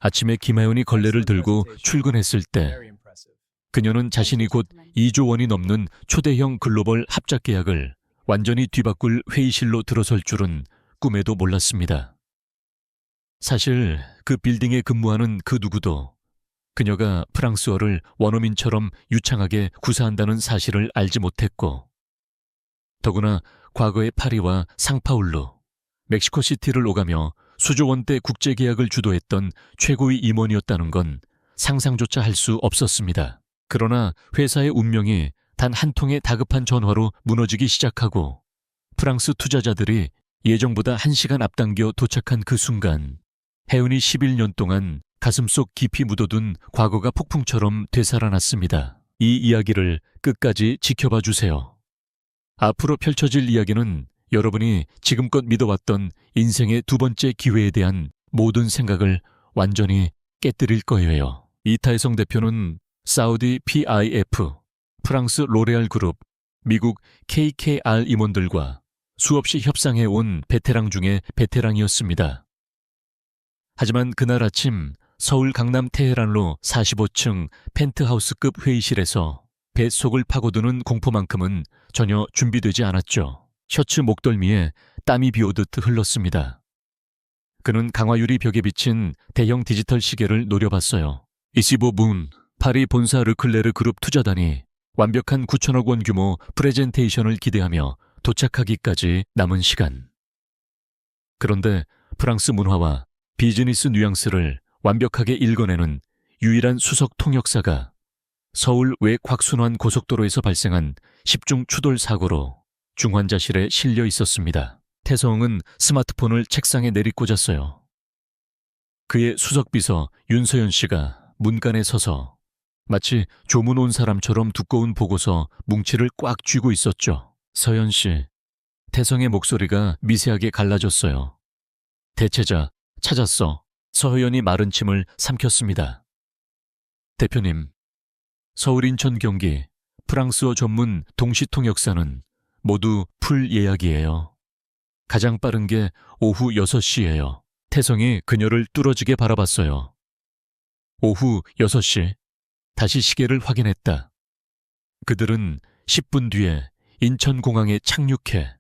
아침에 김하윤이 걸레를 들고 출근했을 때 그녀는 자신이 곧 2조 원이 넘는 초대형 글로벌 합작 계약을 완전히 뒤바꿀 회의실로 들어설 줄은 꿈에도 몰랐습니다. 사실 그 빌딩에 근무하는 그 누구도 그녀가 프랑스어를 원어민처럼 유창하게 구사한다는 사실을 알지 못했고, 더구나 과거의 파리와 상파울루, 멕시코시티를 오가며 수조 원대 국제계약을 주도했던 최고의 임원이었다는 건 상상조차 할 수 없었습니다. 그러나 회사의 운명이 단 한 통의 다급한 전화로 무너지기 시작하고 프랑스 투자자들이 예정보다 1시간 앞당겨 도착한 그 순간, 혜은이 11년 동안 가슴속 깊이 묻어둔 과거가 폭풍처럼 되살아났습니다. 이 이야기를 끝까지 지켜봐 주세요. 앞으로 펼쳐질 이야기는 여러분이 지금껏 믿어왔던 인생의 두 번째 기회에 대한 모든 생각을 완전히 깨뜨릴 거예요. 이타혜성 대표는 사우디 PIF, 프랑스 로레알 그룹, 미국 KKR 임원들과 수없이 협상해온 베테랑 중에 베테랑이었습니다. 하지만 그날 아침 서울 강남 테헤란로 45층 펜트하우스급 회의실에서 뱃속을 파고드는 공포만큼은 전혀 준비되지 않았죠. 셔츠 목덜미에 땀이 비오듯 흘렀습니다. 그는 강화유리 벽에 비친 대형 디지털 시계를 노려봤어요. 25분, 파리 본사 르클레르 그룹 투자단이 완벽한 9천억 원 규모 프레젠테이션을 기대하며 도착하기까지 남은 시간. 그런데 프랑스 문화와 비즈니스 뉘앙스를 완벽하게 읽어내는 유일한 수석 통역사가 서울 외 곽순환 고속도로에서 발생한 10중 추돌 사고로 중환자실에 실려 있었습니다. 태성은 스마트폰을 책상에 내리꽂았어요. 그의 수석비서 윤서연 씨가 문간에 서서 마치 조문 온 사람처럼 두꺼운 보고서 뭉치를 꽉 쥐고 있었죠. 서연 씨, 태성의 목소리가 미세하게 갈라졌어요. 대체자, 찾았어. 서현이 마른 침을 삼켰습니다. 대표님, 서울, 인천, 경기, 프랑스어 전문 동시통역사는 모두 풀 예약이에요. 가장 빠른 게 오후 6시예요. 태성이 그녀를 뚫어지게 바라봤어요. 오후 6시, 다시 시계를 확인했다. 그들은 10분 뒤에 인천공항에 착륙해.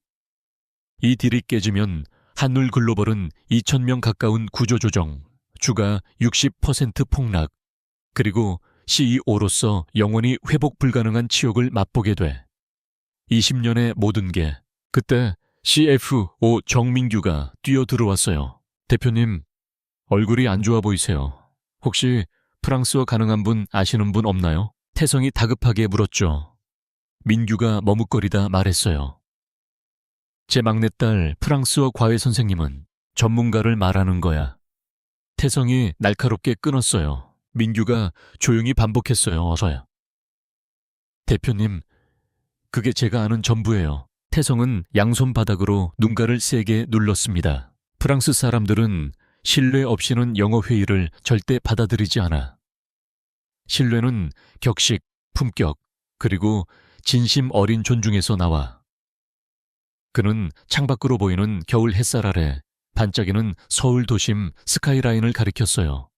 이 딜이 깨지면 한울글로벌은 2,000명 가까운 구조조정, 주가 60% 폭락, 그리고 CEO로서 영원히 회복 불가능한 치욕을 맛보게 돼. 20년의 모든 게 그때 CFO 정민규가 뛰어들어왔어요. 대표님, 얼굴이 안 좋아 보이세요. 혹시 프랑스어 가능한 분 아시는 분 없나요? 태성이 다급하게 물었죠. 민규가 머뭇거리다 말했어요. 제 막내딸 프랑스어 과외 선생님은 전문가를 말하는 거야. 태성이 날카롭게 끊었어요. 민규가 조용히 반복했어요. 어서요. 대표님, 그게 제가 아는 전부예요. 태성은 양손 바닥으로 눈가를 세게 눌렀습니다. 프랑스 사람들은 신뢰 없이는 영어 회의를 절대 받아들이지 않아. 신뢰는 격식, 품격, 그리고 진심 어린 존중에서 나와. 그는 창밖으로 보이는 겨울 햇살 아래 반짝이는 서울 도심 스카이라인을 가리켰어요.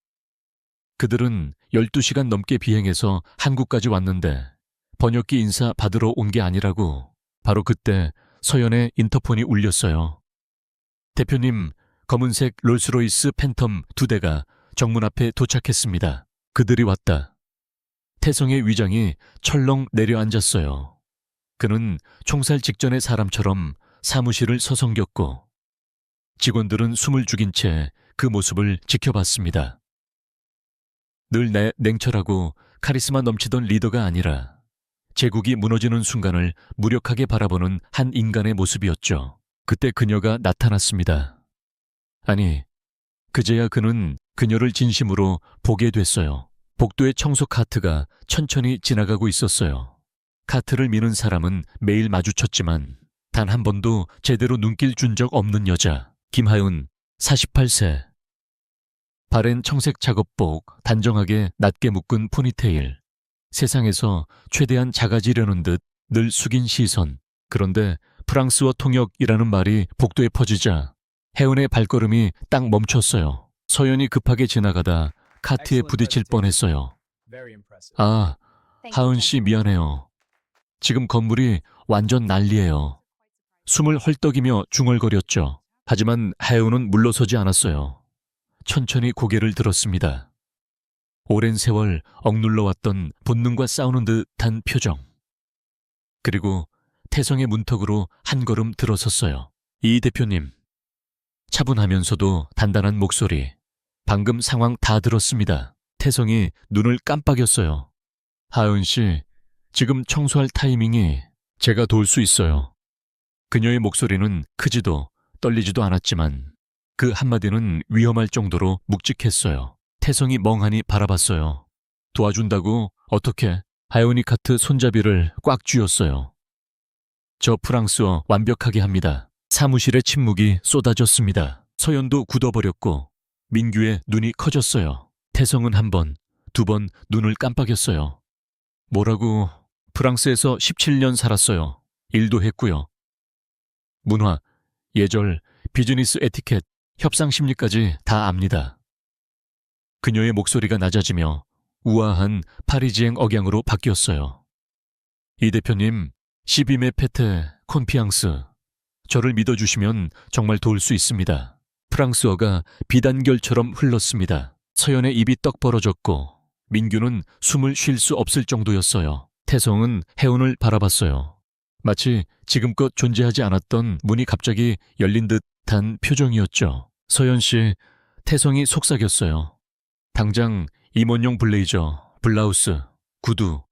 그들은 12시간 넘게 비행해서 한국까지 왔는데 번역기 인사 받으러 온 게 아니라고. 바로 그때 서연의 인터폰이 울렸어요. 대표님, 검은색 롤스로이스 팬텀 2대가 정문 앞에 도착했습니다. 그들이 왔다. 태성의 위장이 철렁 내려앉았어요. 그는 총살 직전의 사람처럼 사무실을 서성겼고 직원들은 숨을 죽인 채 그 모습을 지켜봤습니다. 늘 냉철하고 카리스마 넘치던 리더가 아니라 제국이 무너지는 순간을 무력하게 바라보는 한 인간의 모습이었죠. 그때 그녀가 나타났습니다. 아니, 그제야 그는 그녀를 진심으로 보게 됐어요. 복도의 청소 카트가 천천히 지나가고 있었어요. 카트를 미는 사람은 매일 마주쳤지만 단 한 번도 제대로 눈길 준 적 없는 여자, 김하윤, 48세. 바랜 청색 작업복, 단정하게 낮게 묶은 포니테일. 세상에서 최대한 작아지려는 듯 늘 숙인 시선. 그런데 프랑스어 통역이라는 말이 복도에 퍼지자 혜은의 발걸음이 딱 멈췄어요. 서연이 급하게 지나가다 카트에 부딪힐 뻔했어요. 아, 하은 씨 미안해요. 지금 건물이 완전 난리예요. 숨을 헐떡이며 중얼거렸죠. 하지만 하윤은 물러서지 않았어요. 천천히 고개를 들었습니다. 오랜 세월 억눌러왔던 본능과 싸우는 듯한 표정. 그리고 태성의 문턱으로 한 걸음 들어섰어요. 이 대표님. 차분하면서도 단단한 목소리. 방금 상황 다 들었습니다. 태성이 눈을 깜빡였어요. 하은 씨, 지금 청소할 타이밍이 제가 도울 수 있어요. 그녀의 목소리는 크지도 떨리지도 않았지만 그 한마디는 위험할 정도로 묵직했어요. 태성이 멍하니 바라봤어요. 도와준다고? 어떻게? 하윤이 카트 손잡이를 꽉 쥐었어요. 저 프랑스어 완벽하게 합니다. 사무실의 침묵이 쏟아졌습니다. 서연도 굳어버렸고 민규의 눈이 커졌어요. 태성은 한 번, 두 번 눈을 깜빡였어요. 뭐라고? 프랑스에서 17년 살았어요. 일도 했고요. 문화, 예절, 비즈니스 에티켓, 협상 심리까지 다 압니다. 그녀의 목소리가 낮아지며 우아한 파리지행 억양으로 바뀌었어요. 이 대표님, 시비메 페테 콘피앙스. 저를 믿어주시면 정말 도울 수 있습니다. 프랑스어가 비단결처럼 흘렀습니다. 서연의 입이 떡 벌어졌고 민규는 숨을 쉴 수 없을 정도였어요. 태성은 해운을 바라봤어요. 마치 지금껏 존재하지 않았던 문이 갑자기 열린 듯한 표정이었죠. 서연 씨, 태성이 속삭였어요. 당장 임원용 블레이저, 블라우스, 구두,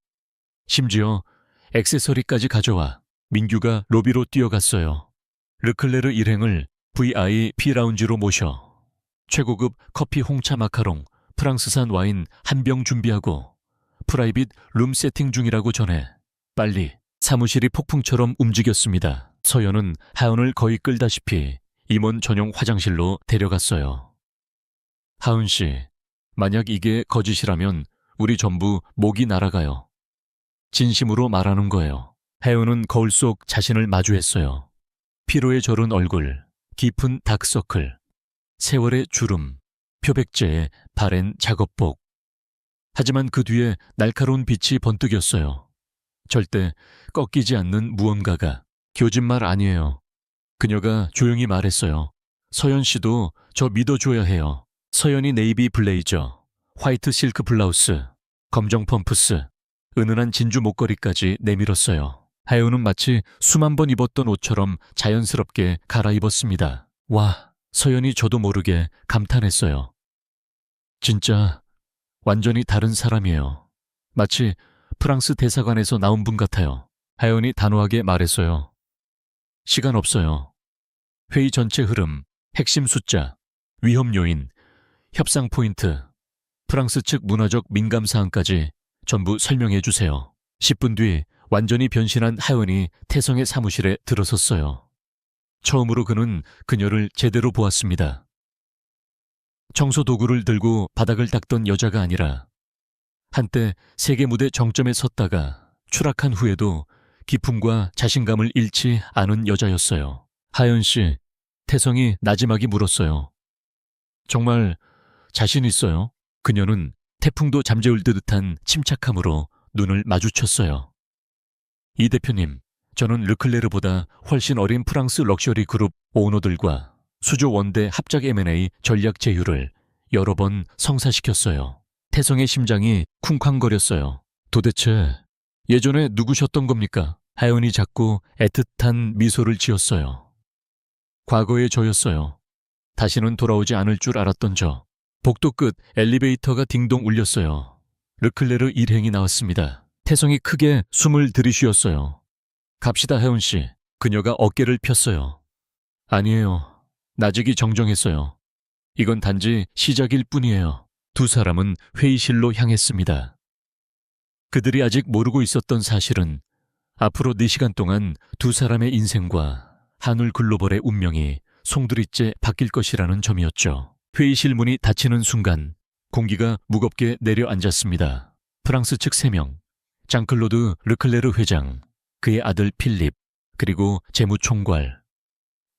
심지어 액세서리까지 가져와. 민규가 로비로 뛰어갔어요. 르클레르 일행을 VIP 라운지로 모셔 최고급 커피 홍차 마카롱, 프랑스산 와인 한 병 준비하고 프라이빗 룸 세팅 중이라고 전해. 빨리. 사무실이 폭풍처럼 움직였습니다. 서연은 하은을 거의 끌다시피 임원 전용 화장실로 데려갔어요. 하은 씨, 만약 이게 거짓이라면 우리 전부 목이 날아가요. 진심으로 말하는 거예요. 하은은 거울 속 자신을 마주했어요. 피로에 절은 얼굴, 깊은 다크서클, 세월의 주름, 표백제의 바랜 작업복. 하지만 그 뒤에 날카로운 빛이 번뜩였어요. 절대 꺾이지 않는 무언가가. 교진말 아니에요. 그녀가 조용히 말했어요. 서연 씨도 저 믿어줘야 해요. 서연이 네이비 블레이저, 화이트 실크 블라우스, 검정 펌프스, 은은한 진주 목걸이까지 내밀었어요. 하윤은 마치 수만 번 입었던 옷처럼 자연스럽게 갈아입었습니다. 와, 서연이 저도 모르게 감탄했어요. 진짜 완전히 다른 사람이에요. 마치 프랑스 대사관에서 나온 분 같아요. 하윤이 단호하게 말했어요. 시간 없어요. 회의 전체 흐름, 핵심 숫자, 위험 요인, 협상 포인트, 프랑스 측 문화적 민감 사항까지 전부 설명해 주세요. 10분 뒤 완전히 변신한 하윤이 태성의 사무실에 들어섰어요. 처음으로 그는 그녀를 제대로 보았습니다. 청소 도구를 들고 바닥을 닦던 여자가 아니라 한때 세계 무대 정점에 섰다가 추락한 후에도 기품과 자신감을 잃지 않은 여자였어요. 하연 씨, 태성이 나지막이 물었어요. 정말 자신 있어요? 그녀는 태풍도 잠재울 듯한 침착함으로 눈을 마주쳤어요. 이 대표님, 저는 르클레르보다 훨씬 어린 프랑스 럭셔리 그룹 오너들과 수조 원대 합작 M&A 전략 제휴를 여러 번 성사시켰어요. 태성의 심장이 쿵쾅거렸어요. 도대체 예전에 누구셨던 겁니까? 하연이 자꾸 애틋한 미소를 지었어요. 과거의 저였어요. 다시는 돌아오지 않을 줄 알았던 저. 복도 끝 엘리베이터가 딩동 울렸어요. 르클레르 일행이 나왔습니다. 태성이 크게 숨을 들이쉬었어요. 갑시다, 하연 씨. 그녀가 어깨를 폈어요. 아니에요. 나직이 정정했어요. 이건 단지 시작일 뿐이에요. 두 사람은 회의실로 향했습니다. 그들이 아직 모르고 있었던 사실은 앞으로 4시간 동안 두 사람의 인생과 한울 글로벌의 운명이 송두리째 바뀔 것이라는 점이었죠. 회의실 문이 닫히는 순간 공기가 무겁게 내려앉았습니다. 프랑스 측 3명, 장클로드 르클레르 회장, 그의 아들 필립, 그리고 재무총괄.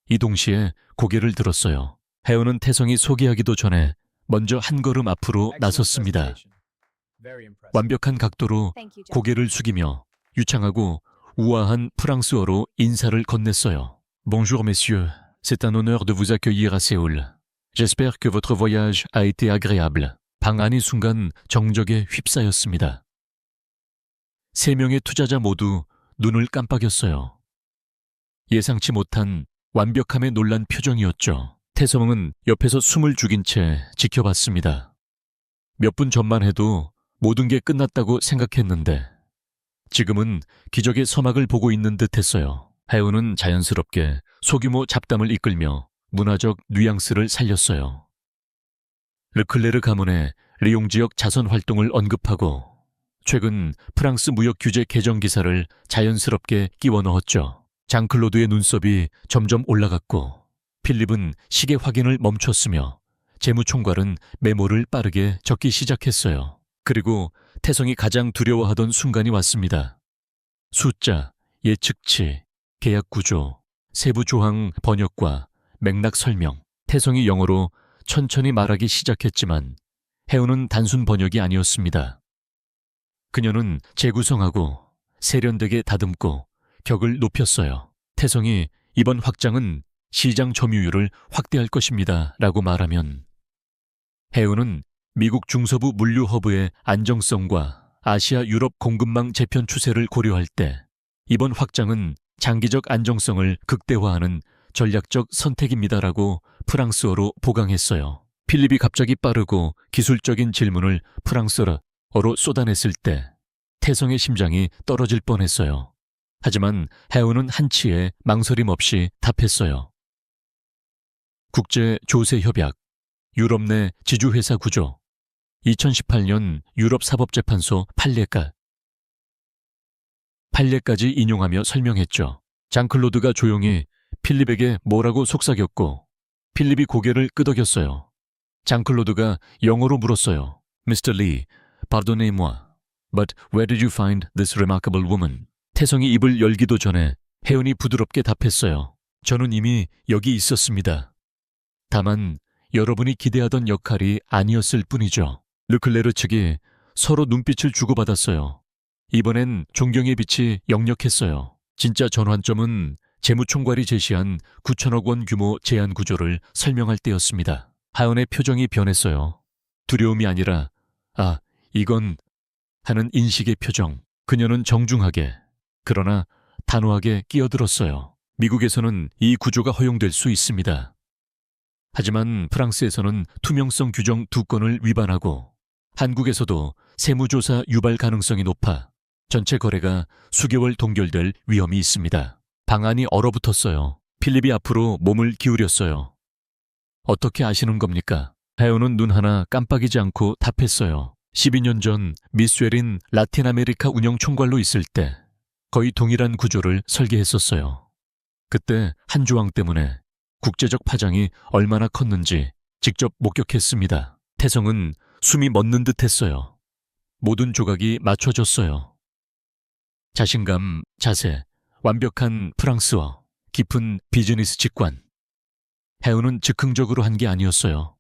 이 동시에 고개를 들었어요. 해오는 태성이 소개하기도 전에 먼저 한 걸음 앞으로 나섰습니다. 완벽한 각도로 고개를 숙이며 유창하고 우아한 프랑스어로 인사를 건넸어요. Bonjour messieurs, c'est un honneur de vous accueillir à Séoul. J'espère que votre voyage a été agréable. 방 안이 순간 정적에 휩싸였습니다. 세 명의 투자자 모두 눈을 깜빡였어요. 예상치 못한 완벽함에 놀란 표정이었죠. 태성은 옆에서 숨을 죽인 채 지켜봤습니다. 몇 분 전만 해도 모든 게 끝났다고 생각했는데 지금은 기적의 서막을 보고 있는 듯했어요. 해운은 자연스럽게 소규모 잡담을 이끌며 문화적 뉘앙스를 살렸어요. 르클레르 가문의 리옹 지역 자선 활동을 언급하고 최근 프랑스 무역 규제 개정 기사를 자연스럽게 끼워 넣었죠. 장클로드의 눈썹이 점점 올라갔고 필립은 시계 확인을 멈췄으며 재무총괄은 메모를 빠르게 적기 시작했어요. 그리고 태성이 가장 두려워하던 순간이 왔습니다. 숫자, 예측치, 계약 구조, 세부 조항 번역과 맥락 설명. 태성이 영어로 천천히 말하기 시작했지만 해운은 단순 번역이 아니었습니다. 그녀는 재구성하고 세련되게 다듬고 격을 높였어요. 태성이 이번 확장은 시장 점유율을 확대할 것입니다 라고 말하면 해운은 미국 중서부 물류 허브의 안정성과 아시아 유럽 공급망 재편 추세를 고려할 때 이번 확장은 장기적 안정성을 극대화하는 전략적 선택입니다라고 프랑스어로 보강했어요. 필립이 갑자기 빠르고 기술적인 질문을 프랑스어로 쏟아냈을 때 태성의 심장이 떨어질 뻔했어요. 하지만 해운은 한치의 망설임 없이 답했어요. 국제조세협약, 유럽 내 지주회사 구조, 2018년 유럽사법재판소 판례까지 인용하며 설명했죠. 장클로드가 조용히 필립에게 뭐라고 속삭였고 필립이 고개를 끄덕였어요. 장클로드가 영어로 물었어요. Mr. Lee, pardonnez-moi, but where did you find this remarkable woman? 태성이 입을 열기도 전에 해운이 부드럽게 답했어요. 저는 이미 여기 있었습니다. 다만 여러분이 기대하던 역할이 아니었을 뿐이죠. 르클레르 측이 서로 눈빛을 주고받았어요. 이번엔 존경의 빛이 역력했어요. 진짜 전환점은 재무총괄이 제시한 9천억 원 규모 제한 구조를 설명할 때였습니다. 하연의 표정이 변했어요. 두려움이 아니라 이건 하는 인식의 표정. 그녀는 정중하게 그러나 단호하게 끼어들었어요. 미국에서는 이 구조가 허용될 수 있습니다. 하지만 프랑스에서는 투명성 규정 2건을 위반하고 한국에서도 세무조사 유발 가능성이 높아 전체 거래가 수개월 동결될 위험이 있습니다. 방안이 얼어붙었어요. 필립이 앞으로 몸을 기울였어요. 어떻게 아시는 겁니까? 해운은 눈 하나 깜빡이지 않고 답했어요. 12년 전 미스웰인 라틴 아메리카 운영 총괄로 있을 때 거의 동일한 구조를 설계했었어요. 그때 한 조항 때문에 국제적 파장이 얼마나 컸는지 직접 목격했습니다. 태성은 숨이 멎는 듯 했어요. 모든 조각이 맞춰졌어요. 자신감, 자세, 완벽한 프랑스어, 깊은 비즈니스 직관. 해운은 즉흥적으로 한 게 아니었어요.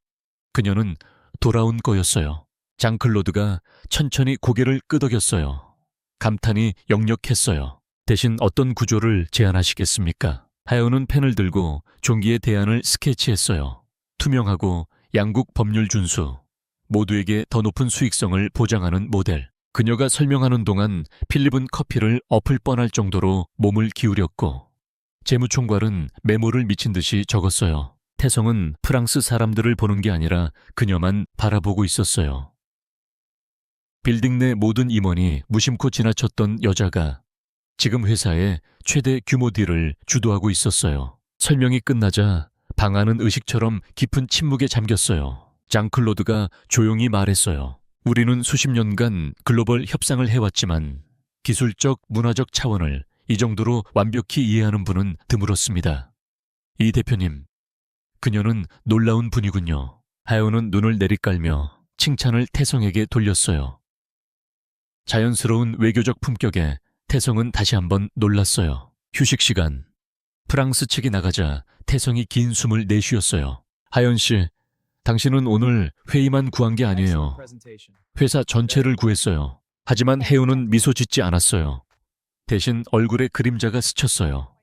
그녀는 돌아온 거였어요. 장클로드가 천천히 고개를 끄덕였어요. 감탄이 역력했어요. 대신 어떤 구조를 제안하시겠습니까? 해운은 펜을 들고 종기의 대안을 스케치했어요. 투명하고 양국 법률 준수, 모두에게 더 높은 수익성을 보장하는 모델. 그녀가 설명하는 동안 필립은 커피를 엎을 뻔할 정도로 몸을 기울였고 재무총괄은 메모를 미친 듯이 적었어요. 태성은 프랑스 사람들을 보는 게 아니라 그녀만 바라보고 있었어요. 빌딩 내 모든 임원이 무심코 지나쳤던 여자가 지금 회사의 최대 규모 딜을 주도하고 있었어요. 설명이 끝나자 방 안은 의식처럼 깊은 침묵에 잠겼어요. 장클로드가 조용히 말했어요. 우리는 수십 년간 글로벌 협상을 해왔지만 기술적, 문화적 차원을 이 정도로 완벽히 이해하는 분은 드물었습니다. 이 대표님, 그녀는 놀라운 분이군요. 하연은 눈을 내리깔며 칭찬을 태성에게 돌렸어요. 자연스러운 외교적 품격에 태성은 다시 한번 놀랐어요. 휴식 시간. 프랑스 측이 나가자 태성이 긴 숨을 내쉬었어요. 하연 씨, 당신은 오늘 회의만 구한 게 아니에요. 회사 전체를 구했어요. 하지만 해운은 미소 짓지 않았어요. 대신 얼굴에 그림자가 스쳤어요.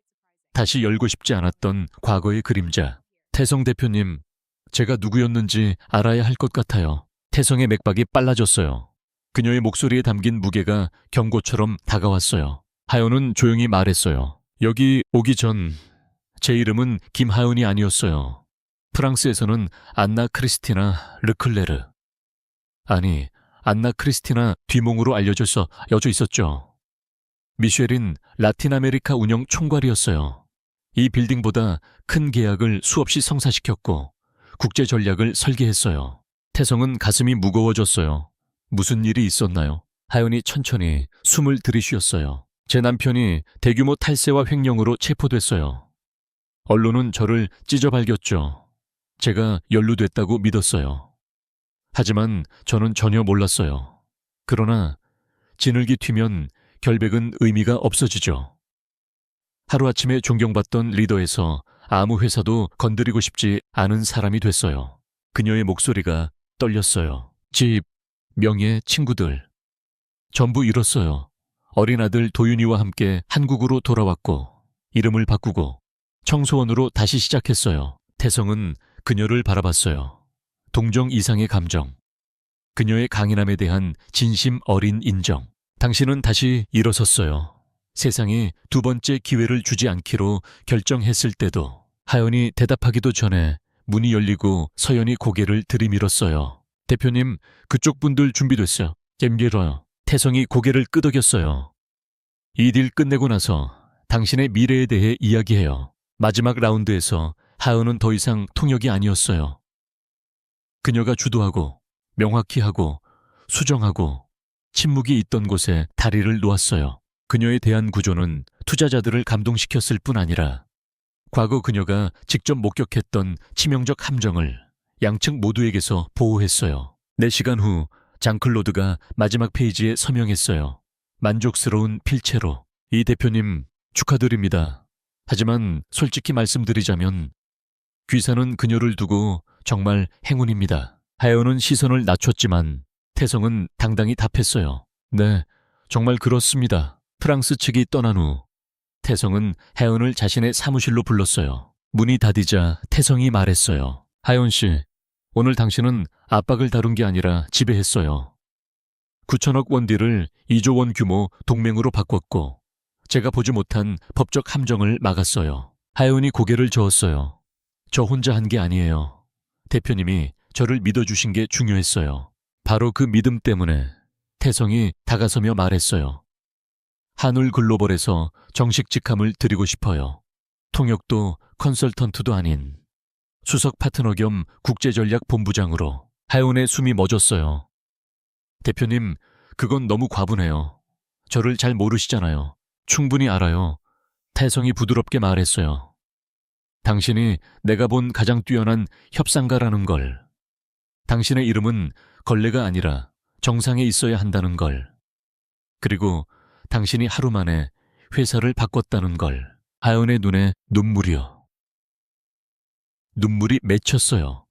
다시 열고 싶지 않았던 과거의 그림자. 태성 대표님, 제가 누구였는지 알아야 할 것 같아요. 태성의 맥박이 빨라졌어요. 그녀의 목소리에 담긴 무게가 경고처럼 다가왔어요. 하연은 조용히 말했어요. 여기 오기 전 제 이름은 김하연이 아니었어요. 프랑스에서는 안나 크리스티나 르클레르. 아니, 안나 크리스티나 뒤몽으로 알려져 있었죠. 미셸인 라틴 아메리카 운영 총괄이었어요. 이 빌딩보다 큰 계약을 수없이 성사시켰고 국제 전략을 설계했어요. 태성은 가슴이 무거워졌어요. 무슨 일이 있었나요? 하연이 천천히 숨을 들이쉬었어요. 제 남편이 대규모 탈세와 횡령으로 체포됐어요. 언론은 저를 찢어발겼죠. 제가 연루됐다고 믿었어요. 하지만 저는 전혀 몰랐어요. 그러나 진흙이 튀면 결백은 의미가 없어지죠. 하루아침에 존경받던 리더에서 아무 회사도 건드리고 싶지 않은 사람이 됐어요. 그녀의 목소리가 떨렸어요. 집, 명예, 친구들. 전부 잃었어요. 어린 아들 도윤이와 함께 한국으로 돌아왔고 이름을 바꾸고 청소원으로 다시 시작했어요. 태성은 그녀를 바라봤어요. 동정 이상의 감정. 그녀의 강인함에 대한 진심 어린 인정. 당신은 다시 일어섰어요. 세상이 두 번째 기회를 주지 않기로 결정했을 때도. 하연이 대답하기도 전에 문이 열리고 서연이 고개를 들이밀었어요. 대표님, 그쪽 분들 준비됐어요. 잼기러요. 태성이 고개를 끄덕였어요. 이 딜 끝내고 나서 당신의 미래에 대해 이야기해요. 마지막 라운드에서 하은은 더 이상 통역이 아니었어요. 그녀가 주도하고 명확히 하고 수정하고 침묵이 있던 곳에 다리를 놓았어요. 그녀에 대한 구조는 투자자들을 감동시켰을 뿐 아니라 과거 그녀가 직접 목격했던 치명적 함정을 양측 모두에게서 보호했어요. 4시간 후 장클로드가 마지막 페이지에 서명했어요. 만족스러운 필체로. 이 대표님 축하드립니다. 하지만 솔직히 말씀드리자면 귀사는 그녀를 두고 정말 행운입니다. 하연은 시선을 낮췄지만 태성은 당당히 답했어요. 네, 정말 그렇습니다. 프랑스 측이 떠난 후 태성은 하연을 자신의 사무실로 불렀어요. 문이 닫히자 태성이 말했어요. 하연 씨, 오늘 당신은 압박을 다룬 게 아니라 지배했어요. 9천억 원딜을 2조 원 규모 동맹으로 바꿨고 제가 보지 못한 법적 함정을 막았어요. 하연이 고개를 저었어요. 저 혼자 한 게 아니에요. 대표님이 저를 믿어주신 게 중요했어요. 바로 그 믿음 때문에 태성이 다가서며 말했어요. 한울 글로벌에서 정식 직함을 드리고 싶어요. 통역도 컨설턴트도 아닌 수석 파트너 겸 국제전략본부장으로. 하연의 숨이 멎었어요. 대표님, 그건 너무 과분해요. 저를 잘 모르시잖아요. 충분히 알아요. 태성이 부드럽게 말했어요. 당신이 내가 본 가장 뛰어난 협상가라는 걸. 당신의 이름은 걸레가 아니라 정상에 있어야 한다는 걸. 그리고 당신이 하루 만에 회사를 바꿨다는 걸. 하연의 눈에 눈물이요. 눈물이 맺혔어요.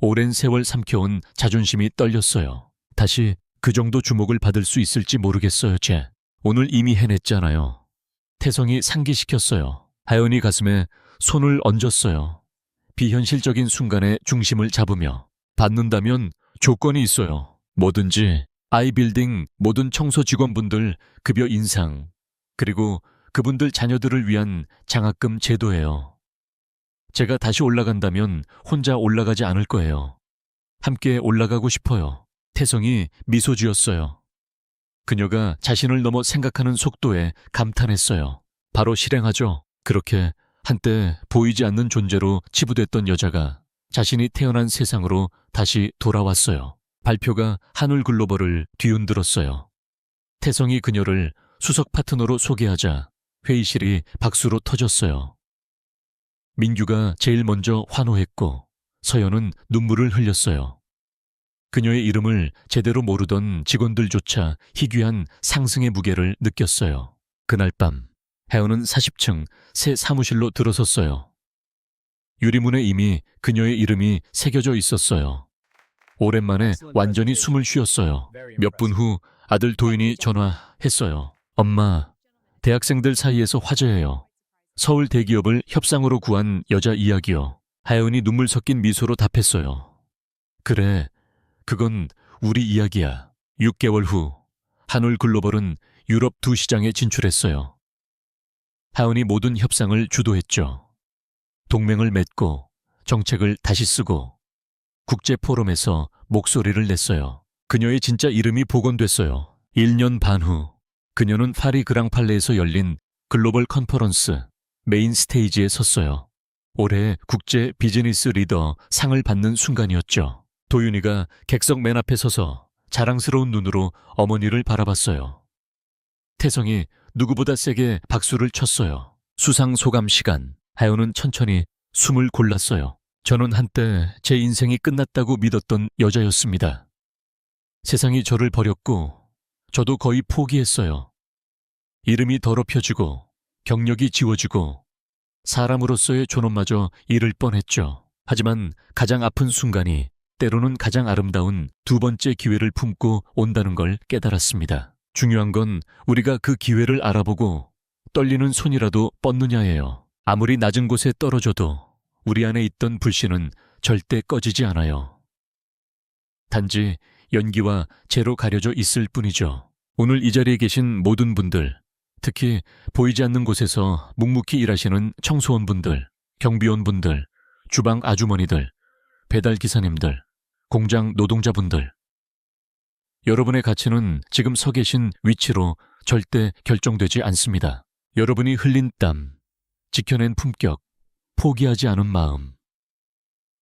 오랜 세월 삼켜온 자존심이 떨렸어요. 다시 그 정도 주목을 받을 수 있을지 모르겠어요, 제. 오늘 이미 해냈잖아요. 태성이 상기시켰어요. 하연이 가슴에 손을 얹었어요. 비현실적인 순간에 중심을 잡으며. 받는다면 조건이 있어요. 뭐든지. 아이빌딩 모든 청소 직원분들 급여 인상, 그리고 그분들 자녀들을 위한 장학금 제도예요. 제가 다시 올라간다면 혼자 올라가지 않을 거예요. 함께 올라가고 싶어요. 태성이 미소 지었어요. 그녀가 자신을 넘어 생각하는 속도에 감탄했어요. 바로 실행하죠. 그렇게 한때 보이지 않는 존재로 치부됐던 여자가 자신이 태어난 세상으로 다시 돌아왔어요. 발표가 한울 글로벌을 뒤흔들었어요. 태성이 그녀를 수석 파트너로 소개하자 회의실이 박수로 터졌어요. 민규가 제일 먼저 환호했고 서연은 눈물을 흘렸어요. 그녀의 이름을 제대로 모르던 직원들조차 희귀한 상승의 무게를 느꼈어요. 그날 밤, 하연은 40층 새 사무실로 들어섰어요. 유리문에 이미 그녀의 이름이 새겨져 있었어요. 오랜만에 완전히 숨을 쉬었어요. 몇 분 후 아들 도윤이 전화했어요. 엄마, 대학생들 사이에서 화제예요. 서울 대기업을 협상으로 구한 여자 이야기요. 하연이 눈물 섞인 미소로 답했어요. 그래, 그건 우리 이야기야. 6개월 후 한올 글로벌은 유럽 2시장에 진출했어요. 하연이 모든 협상을 주도했죠. 동맹을 맺고 정책을 다시 쓰고 국제 포럼에서 목소리를 냈어요. 그녀의 진짜 이름이 복원됐어요. 1년 반 후 그녀는 파리 그랑팔레에서 열린 글로벌 컨퍼런스 메인 스테이지에 섰어요. 올해 국제 비즈니스 리더 상을 받는 순간이었죠. 도윤이가 객석 맨 앞에 서서 자랑스러운 눈으로 어머니를 바라봤어요. 태성이 누구보다 세게 박수를 쳤어요. 수상 소감 시간. 하연은 천천히 숨을 골랐어요. 저는 한때 제 인생이 끝났다고 믿었던 여자였습니다. 세상이 저를 버렸고 저도 거의 포기했어요. 이름이 더럽혀지고 경력이 지워지고 사람으로서의 존엄마저 잃을 뻔했죠. 하지만 가장 아픈 순간이 때로는 가장 아름다운 두 번째 기회를 품고 온다는 걸 깨달았습니다. 중요한 건 우리가 그 기회를 알아보고 떨리는 손이라도 뻗느냐예요. 아무리 낮은 곳에 떨어져도 우리 안에 있던 불씨는 절대 꺼지지 않아요. 단지 연기와 재로 가려져 있을 뿐이죠. 오늘 이 자리에 계신 모든 분들, 특히 보이지 않는 곳에서 묵묵히 일하시는 청소원분들, 경비원분들, 주방 아주머니들, 배달기사님들, 공장 노동자분들. 여러분의 가치는 지금 서 계신 위치로 절대 결정되지 않습니다. 여러분이 흘린 땀, 지켜낸 품격, 포기하지 않은 마음.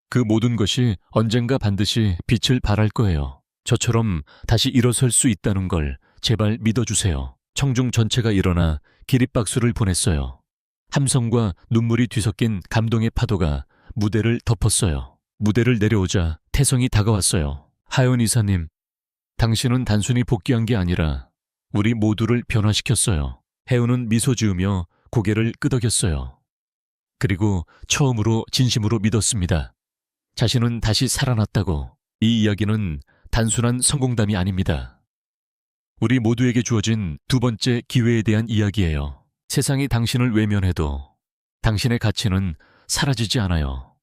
그 모든 것이 언젠가 반드시 빛을 발할 거예요. 저처럼 다시 일어설 수 있다는 걸 제발 믿어주세요. 청중 전체가 일어나 기립박수를 보냈어요. 함성과 눈물이 뒤섞인 감동의 파도가 무대를 덮었어요. 무대를 내려오자 태성이 다가왔어요. 하연 이사님, 당신은 단순히 복귀한 게 아니라 우리 모두를 변화시켰어요. 혜우는 미소 지으며 고개를 끄덕였어요. 그리고 처음으로 진심으로 믿었습니다. 자신은 다시 살아났다고. 이 이야기는 단순한 성공담이 아닙니다. 우리 모두에게 주어진 두 번째 기회에 대한 이야기예요. 세상이 당신을 외면해도 당신의 가치는 사라지지 않아요.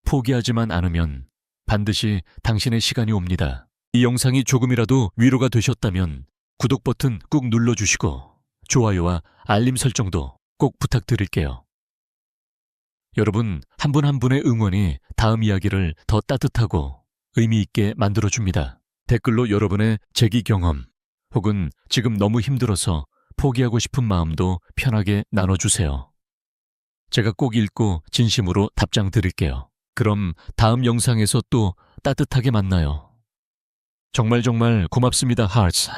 포기하지만 않으면 반드시 당신의 시간이 옵니다. 이 영상이 조금이라도 위로가 되셨다면 구독 버튼 꾹 눌러주시고 좋아요와 알림 설정도 꼭 부탁드릴게요. 여러분 한 분 한 분의 응원이 다음 이야기를 더 따뜻하고 의미 있게 만들어줍니다. 댓글로 여러분의 재기 경험 혹은 지금 너무 힘들어서 포기하고 싶은 마음도 편하게 나눠주세요. 제가 꼭 읽고 진심으로 답장 드릴게요. 그럼 다음 영상에서 또 따뜻하게 만나요. 정말 고맙습니다, 하츠.